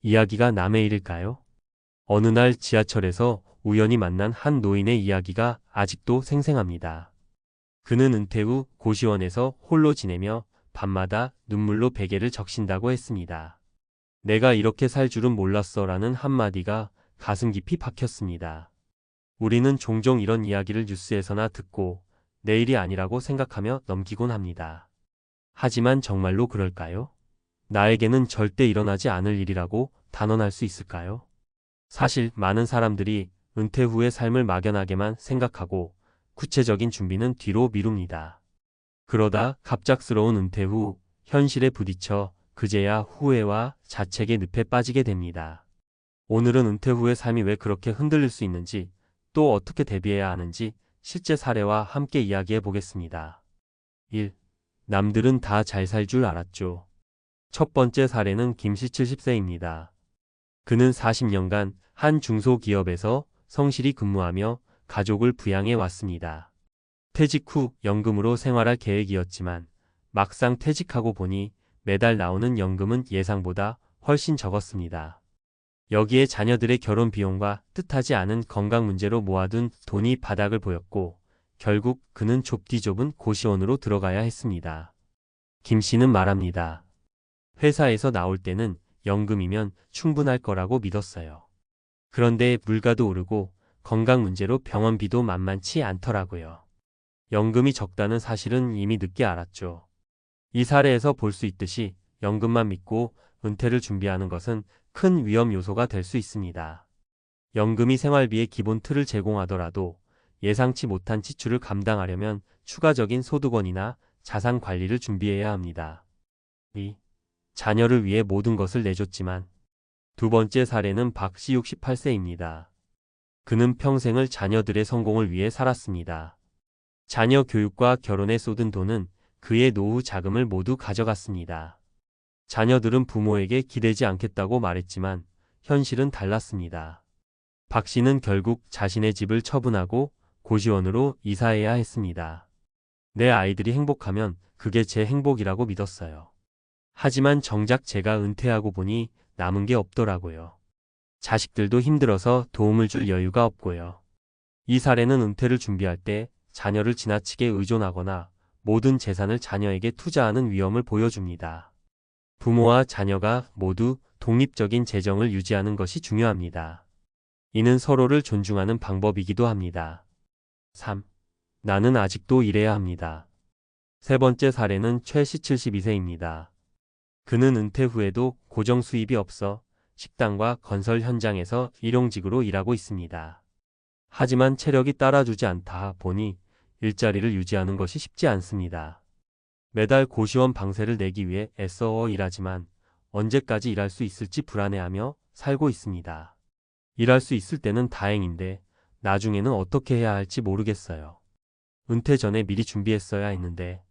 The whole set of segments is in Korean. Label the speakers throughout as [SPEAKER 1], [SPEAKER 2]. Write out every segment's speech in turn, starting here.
[SPEAKER 1] 이야기가 남의 일일까요? 어느 날 지하철에서 우연히 만난 한 노인의 이야기가 아직도 생생합니다. 그는 은퇴 후 고시원에서 홀로 지내며 밤마다 눈물로 베개를 적신다고 했습니다. 내가 이렇게 살 줄은 몰랐어라는 한마디가 가슴 깊이 박혔습니다. 우리는 종종 이런 이야기를 뉴스에서나 듣고 내일이 아니라고 생각하며 넘기곤 합니다. 하지만 정말로 그럴까요? 나에게는 절대 일어나지 않을 일이라고 단언할 수 있을까요? 사실 많은 사람들이 은퇴 후의 삶을 막연하게만 생각하고 구체적인 준비는 뒤로 미룹니다. 그러다 갑작스러운 은퇴 후 현실에 부딪혀 그제야 후회와 자책의 늪에 빠지게 됩니다. 오늘은 은퇴 후의 삶이 왜 그렇게 흔들릴 수 있는지, 또 어떻게 대비해야 하는지 실제 사례와 함께 이야기해 보겠습니다. 1. 남들은 다 잘 살 줄 알았죠. 첫 번째 사례는 김씨 70세입니다. 그는 40년간 한 중소기업에서 성실히 근무하며 가족을 부양해 왔습니다. 퇴직 후 연금으로 생활할 계획이었지만 막상 퇴직하고 보니 매달 나오는 연금은 예상보다 훨씬 적었습니다. 여기에 자녀들의 결혼 비용과 뜻하지 않은 건강 문제로 모아둔 돈이 바닥을 보였고 결국 그는 좁디 좁은 고시원으로 들어가야 했습니다. 김 씨는 말합니다. 회사에서 나올 때는 연금이면 충분할 거라고 믿었어요. 그런데 물가도 오르고 건강 문제로 병원비도 만만치 않더라고요. 연금이 적다는 사실은 이미 늦게 알았죠. 이 사례에서 볼 수 있듯이 연금만 믿고 은퇴를 준비하는 것은 큰 위험 요소가 될 수 있습니다. 연금이 생활비의 기본 틀을 제공하더라도 예상치 못한 지출을 감당하려면 추가적인 소득원이나 자산 관리를 준비해야 합니다. 2. 자녀를 위해 모든 것을 내줬지만. 두 번째 사례는 박 씨 68세입니다. 그는 평생을 자녀들의 성공을 위해 살았습니다. 자녀 교육과 결혼에 쏟은 돈은 그의 노후 자금을 모두 가져갔습니다. 자녀들은 부모에게 기대지 않겠다고 말했지만 현실은 달랐습니다. 박 씨는 결국 자신의 집을 처분하고 고시원으로 이사해야 했습니다. 내 아이들이 행복하면 그게 제 행복이라고 믿었어요. 하지만 정작 제가 은퇴하고 보니 남은 게 없더라고요. 자식들도 힘들어서 도움을 줄 여유가 없고요. 이 사례는 은퇴를 준비할 때 자녀를 지나치게 의존하거나 모든 재산을 자녀에게 투자하는 위험을 보여줍니다. 부모와 자녀가 모두 독립적인 재정을 유지하는 것이 중요합니다. 이는 서로를 존중하는 방법이기도 합니다. 3. 나는 아직도 일해야 합니다. 세 번째 사례는 최 씨 72세입니다. 그는 은퇴 후에도 고정 수입이 없어 식당과 건설 현장에서 일용직으로 일하고 있습니다. 하지만 체력이 따라주지 않다 보니 일자리를 유지하는 것이 쉽지 않습니다. 매달 고시원 방세를 내기 위해 애써 일하지만 언제까지 일할 수 있을지 불안해하며 살고 있습니다. 일할 수 있을 때는 다행인데 나중에는 어떻게 해야 할지 모르겠어요. 은퇴 전에 미리 준비했어야 했는데.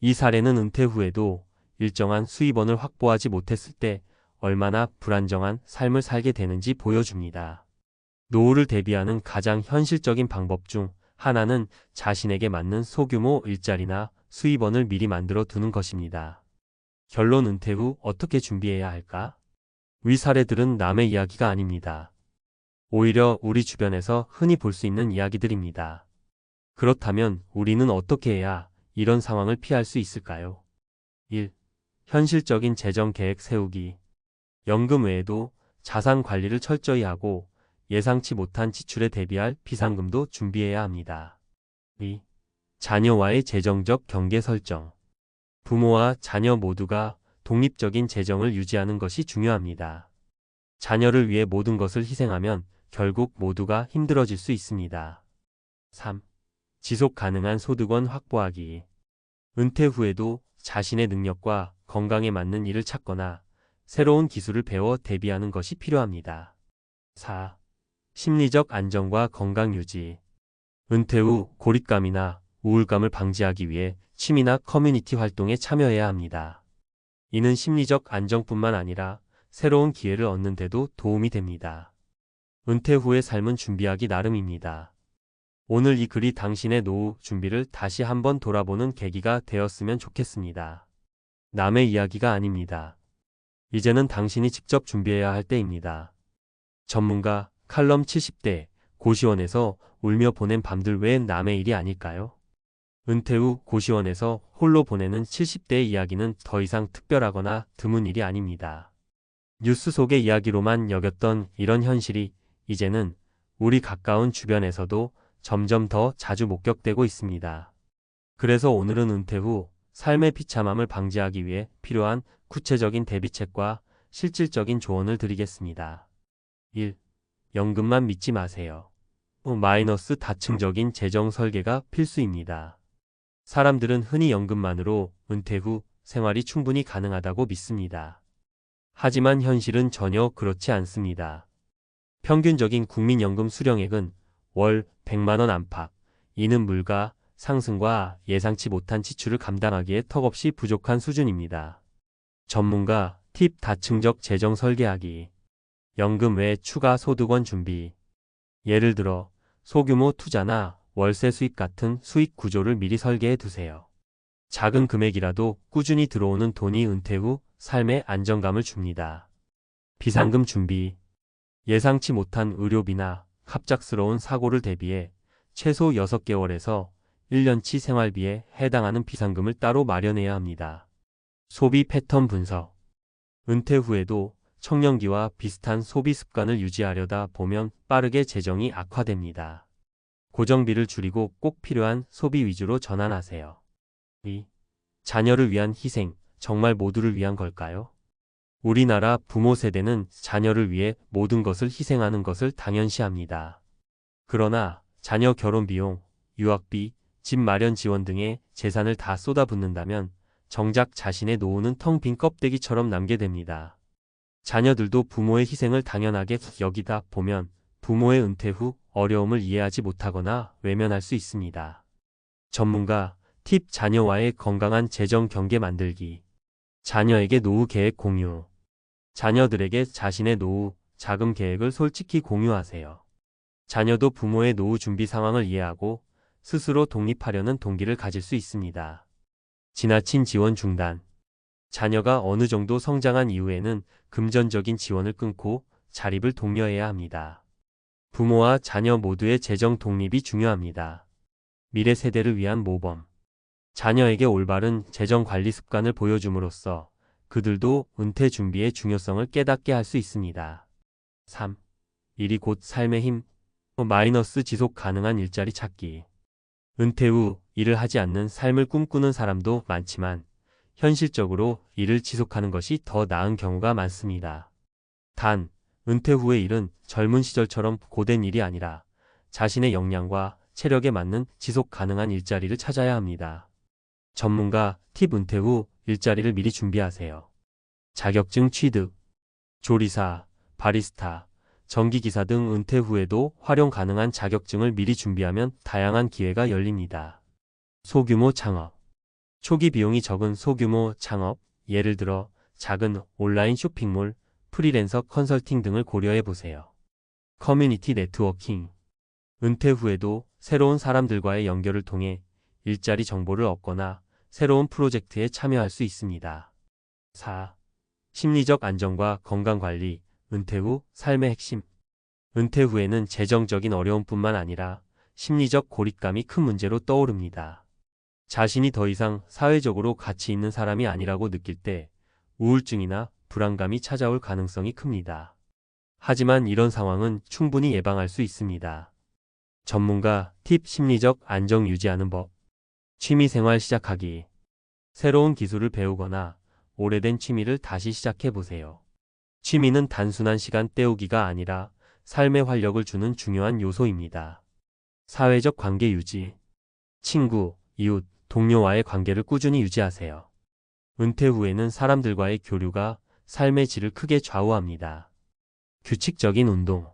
[SPEAKER 1] 이 사례는 은퇴 후에도 일정한 수입원을 확보하지 못했을 때 얼마나 불안정한 삶을 살게 되는지 보여줍니다. 노후를 대비하는 가장 현실적인 방법 중 하나는 자신에게 맞는 소규모 일자리나 수입원을 미리 만들어 두는 것입니다. 결론 은퇴 후 어떻게 준비해야 할까? 위 사례들은 남의 이야기가 아닙니다. 오히려 우리 주변에서 흔히 볼 수 있는 이야기들입니다. 그렇다면 우리는 어떻게 해야 이런 상황을 피할 수 있을까요? 1. 현실적인 재정 계획 세우기. 연금 외에도 자산 관리를 철저히 하고 예상치 못한 지출에 대비할 비상금도 준비해야 합니다. 2. 자녀와의 재정적 경계 설정. 부모와 자녀 모두가 독립적인 재정을 유지하는 것이 중요합니다. 자녀를 위해 모든 것을 희생하면 결국 모두가 힘들어질 수 있습니다. 3. 지속 가능한 소득원 확보하기. 은퇴 후에도 자신의 능력과 건강에 맞는 일을 찾거나 새로운 기술을 배워 대비하는 것이 필요합니다. 4. 심리적 안정과 건강 유지. 은퇴 후 고립감이나 우울감을 방지하기 위해 취미나 커뮤니티 활동에 참여해야 합니다. 이는 심리적 안정뿐만 아니라 새로운 기회를 얻는 데도 도움이 됩니다. 은퇴 후의 삶은 준비하기 나름입니다. 오늘 이 글이 당신의 노후 준비를 다시 한번 돌아보는 계기가 되었으면 좋겠습니다. 남의 이야기가 아닙니다. 이제는 당신이 직접 준비해야 할 때입니다. 전문가 칼럼 70대 고시원에서 울며 보낸 밤들 외엔 남의 일이 아닐까요? 은퇴 후 고시원에서 홀로 보내는 70대의 이야기는 더 이상 특별하거나 드문 일이 아닙니다. 뉴스 속의 이야기로만 여겼던 이런 현실이 이제는 우리 가까운 주변에서도 점점 더 자주 목격되고 있습니다. 그래서 오늘은 은퇴 후 삶의 비참함을 방지하기 위해 필요한 구체적인 대비책과 실질적인 조언을 드리겠습니다. 1. 연금만 믿지 마세요. 마이너스 다층적인 재정 설계가 필수입니다. 사람들은 흔히 연금만으로 은퇴 후 생활이 충분히 가능하다고 믿습니다. 하지만 현실은 전혀 그렇지 않습니다. 평균적인 국민연금 수령액은 월 100만 원 안팎, 이는 물가 상승과 예상치 못한 지출을 감당하기에 턱없이 부족한 수준입니다. 전문가 팁 다층적 재정 설계하기. 연금 외 추가 소득원 준비. 예를 들어 소규모 투자나 월세 수입 같은 수익 구조를 미리 설계해 두세요. 작은 금액이라도 꾸준히 들어오는 돈이 은퇴 후 삶의 안정감을 줍니다. 비상금 준비. 예상치 못한 의료비나 갑작스러운 사고를 대비해 최소 6개월에서 1년치 생활비에 해당하는 비상금을 따로 마련해야 합니다. 소비 패턴 분석. 은퇴 후에도 청년기와 비슷한 소비 습관을 유지하려다 보면 빠르게 재정이 악화됩니다. 고정비를 줄이고 꼭 필요한 소비 위주로 전환하세요. 2. 자녀를 위한 희생, 정말 모두를 위한 걸까요? 우리나라 부모 세대는 자녀를 위해 모든 것을 희생하는 것을 당연시합니다. 그러나 자녀 결혼 비용, 유학비, 집 마련 지원 등의 재산을 다 쏟아붓는다면 정작 자신의 노후는 텅 빈 껍데기처럼 남게 됩니다. 자녀들도 부모의 희생을 당연하게 여기다 보면 부모의 은퇴 후 어려움을 이해하지 못하거나 외면할 수 있습니다. 전문가 팁 자녀와의 건강한 재정 경계 만들기. 자녀에게 노후 계획 공유. 자녀들에게 자신의 노후 자금 계획을 솔직히 공유하세요. 자녀도 부모의 노후 준비 상황을 이해하고 스스로 독립하려는 동기를 가질 수 있습니다. 지나친 지원 중단. 자녀가 어느 정도 성장한 이후에는 금전적인 지원을 끊고 자립을 독려해야 합니다. 부모와 자녀 모두의 재정 독립이 중요합니다. 미래 세대를 위한 모범. 자녀에게 올바른 재정 관리 습관을 보여줌으로써 그들도 은퇴 준비의 중요성을 깨닫게 할 수 있습니다. 3. 일이 곧 삶의 힘. 마이너스 지속 가능한 일자리 찾기. 은퇴 후 일을 하지 않는 삶을 꿈꾸는 사람도 많지만 현실적으로 일을 지속하는 것이 더 나은 경우가 많습니다. 단, 은퇴 후의 일은 젊은 시절처럼 고된 일이 아니라 자신의 역량과 체력에 맞는 지속 가능한 일자리를 찾아야 합니다. 전문가 팁. 은퇴 후 일자리를 미리 준비하세요. 자격증 취득. 조리사, 바리스타, 전기기사 등 은퇴 후에도 활용 가능한 자격증을 미리 준비하면 다양한 기회가 열립니다. 소규모 창업. 초기 비용이 적은 소규모 창업, 예를 들어 작은 온라인 쇼핑몰, 프리랜서 컨설팅 등을 고려해 보세요. 커뮤니티 네트워킹. 은퇴 후에도 새로운 사람들과의 연결을 통해 일자리 정보를 얻거나 새로운 프로젝트에 참여할 수 있습니다. 4. 심리적 안정과 건강관리. 은퇴 후 삶의 핵심. 은퇴 후에는 재정적인 어려움뿐만 아니라 심리적 고립감이 큰 문제로 떠오릅니다. 자신이 더 이상 사회적으로 가치 있는 사람이 아니라고 느낄 때 우울증이나 불안감이 찾아올 가능성이 큽니다. 하지만 이런 상황은 충분히 예방할 수 있습니다. 전문가 팁. 심리적 안정 유지하는 법. 취미생활 시작하기. 새로운 기술을 배우거나 오래된 취미를 다시 시작해 보세요. 취미는 단순한 시간 때우기가 아니라 삶의 활력을 주는 중요한 요소입니다. 사회적 관계 유지. 친구, 이웃, 동료와의 관계를 꾸준히 유지하세요. 은퇴 후에는 사람들과의 교류가 삶의 질을 크게 좌우합니다. 규칙적인 운동.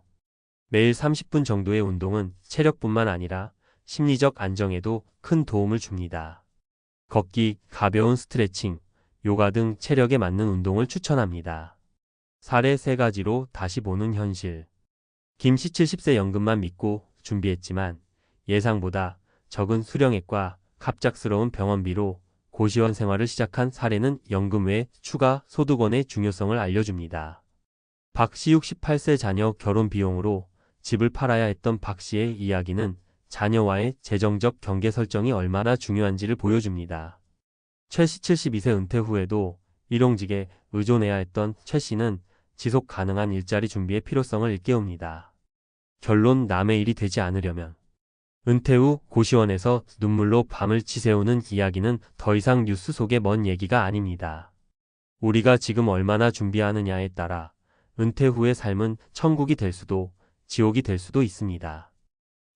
[SPEAKER 1] 매일 30분 정도의 운동은 체력뿐만 아니라 심리적 안정에도 큰 도움을 줍니다. 걷기, 가벼운 스트레칭, 요가 등 체력에 맞는 운동을 추천합니다. 사례 3가지로 다시 보는 현실. 김씨 70세 연금만 믿고 준비했지만 예상보다 적은 수령액과 갑작스러운 병원비로 고시원 생활을 시작한 사례는 연금 외 추가 소득원의 중요성을 알려줍니다. 박 씨 68세 자녀 결혼 비용으로 집을 팔아야 했던 박 씨의 이야기는 자녀와의 재정적 경계 설정이 얼마나 중요한지를 보여줍니다. 최 씨 72세 은퇴 후에도 일용직에 의존해야 했던 최 씨는 지속 가능한 일자리 준비의 필요성을 일깨웁니다. 결론 남의 일이 되지 않으려면 은퇴 후 고시원에서 눈물로 밤을 지새우는 이야기는 더 이상 뉴스 속의 먼 얘기가 아닙니다. 우리가 지금 얼마나 준비하느냐에 따라 은퇴 후의 삶은 천국이 될 수도 지옥이 될 수도 있습니다.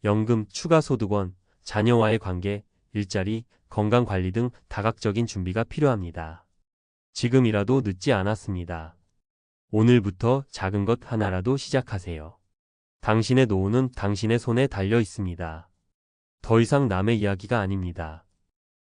[SPEAKER 1] 연금, 추가 소득원, 자녀와의 관계, 일자리, 건강관리 등 다각적인 준비가 필요합니다. 지금이라도 늦지 않았습니다. 오늘부터 작은 것 하나라도 시작하세요. 당신의 노후는 당신의 손에 달려 있습니다. 더 이상 남의 이야기가 아닙니다.